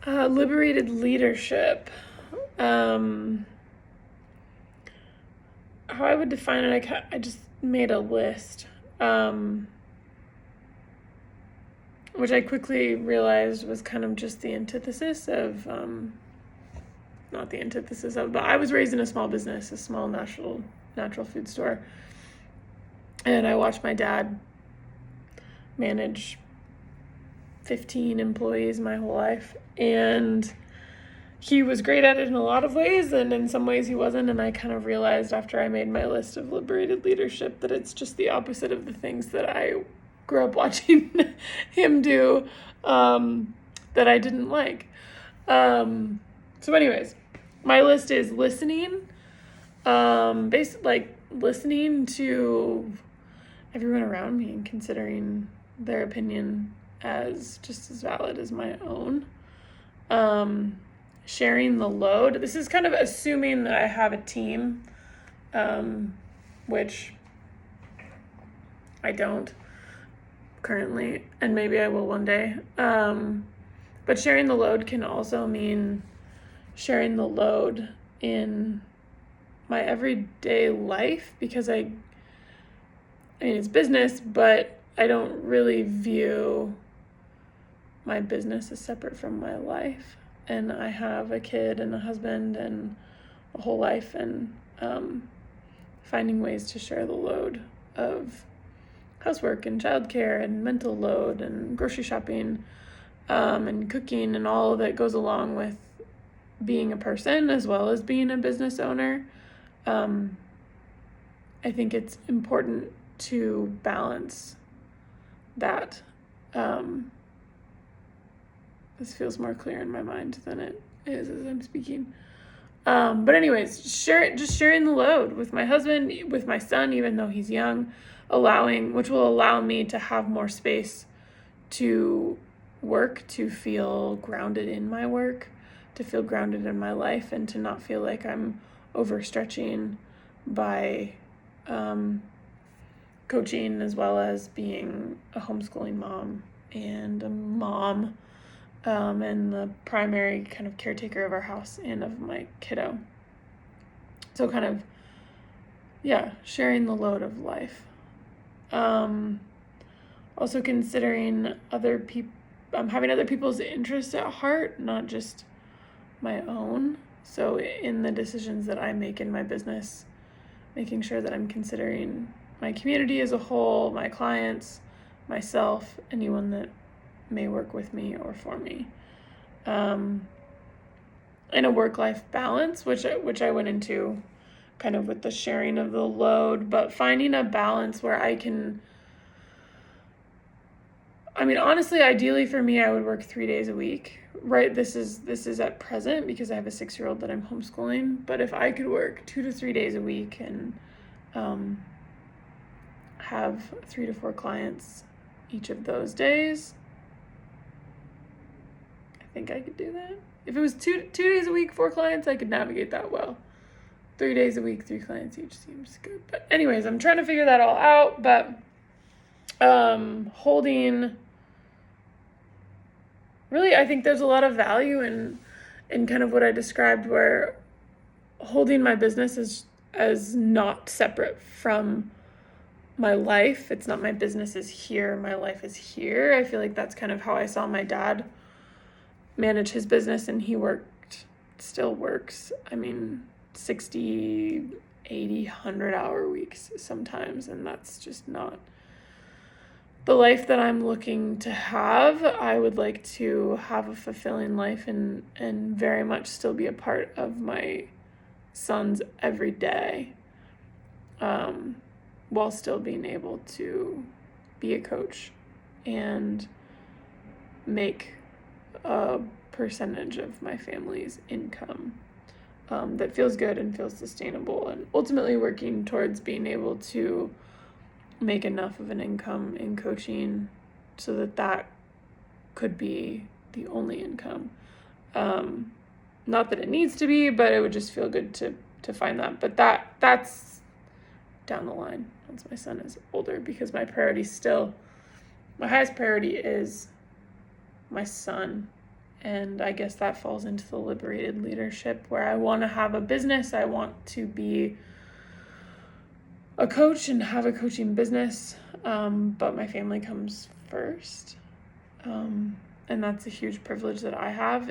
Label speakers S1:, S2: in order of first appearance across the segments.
S1: Liberated leadership. How I would define it, I just made a list, which I quickly realized was kind of just the antithesis of, not the antithesis of, but I was raised in a small business, a small natural food store. And I watched my dad manage 15 employees my whole life. And he was great at it in a lot of ways, and in some ways he wasn't. And I kind of realized after I made my list of liberated leadership that it's just the opposite of the things that I grew up watching him do, that I didn't like. So anyways, my list is listening, listening to everyone around me and considering their opinion as just as valid as my own. Sharing the load. This is kind of assuming that I have a team, which I don't currently, and maybe I will one day. But sharing the load can also mean sharing the load in my everyday life, because I mean, it's business, but I don't really view my business as separate from my life. And I have a kid and a husband and a whole life, and finding ways to share the load of housework and childcare and mental load and grocery shopping, and cooking and all that goes along with being a person as well as being a business owner. I think it's important to balance that. This feels more clear in my mind than it is as I'm speaking. But anyways, sharing the load with my husband, with my son, even though he's young, which will allow me to have more space to work, to feel grounded in my work, to feel grounded in my life, and to not feel like I'm overstretching by coaching, as well as being a homeschooling mom and a mom, and the primary kind of caretaker of our house and of my kiddo. So kind of, sharing the load of life. Also considering having other people's interests at heart, not just my own. So in the decisions that I make in my business, making sure that I'm considering my community as a whole, my clients, myself, anyone that may work with me or for me. And a work-life balance, which I went into kind of with the sharing of the load, but finding a balance where honestly, ideally for me, I would work 3 days a week, right? This is at present because I have a 6-year-old that I'm homeschooling, but if I could work 2 to 3 days a week and have 3 to 4 clients each of those days, I think I could do that. If it was 2 days a week, 4 clients, I could navigate that well. 3 days a week, 3 clients each seems good. But anyways, I'm trying to figure that all out, but really, I think there's a lot of value in kind of what I described, where holding my business as not separate from my life. It's not my business is here, my life is here. I feel like that's kind of how I saw my dad manage his business, and he still works, 60, 80, 100-hour weeks sometimes, and that's just not the life that I'm looking to have. I would like to have a fulfilling life and very much still be a part of my son's every day, while still being able to be a coach and make a percentage of my family's income that feels good and feels sustainable, and ultimately working towards being able to make enough of an income in coaching so that could be the only income. Not that it needs to be, but it would just feel good to find that. But that's down the line once my son is older, because my highest priority is my son And I guess that falls into the liberated leadership where I want to have a business. I want to be a coach and have a coaching business, but my family comes first. And that's a huge privilege that I have.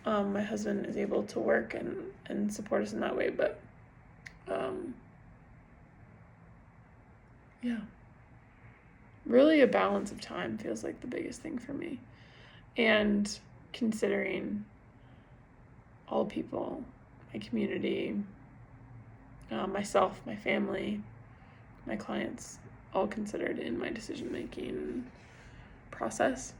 S1: My husband is able to work and support us in that way, but yeah, really a balance of time feels like the biggest thing for me. And considering all people, my community, myself, my family, my clients, all considered in my decision-making process.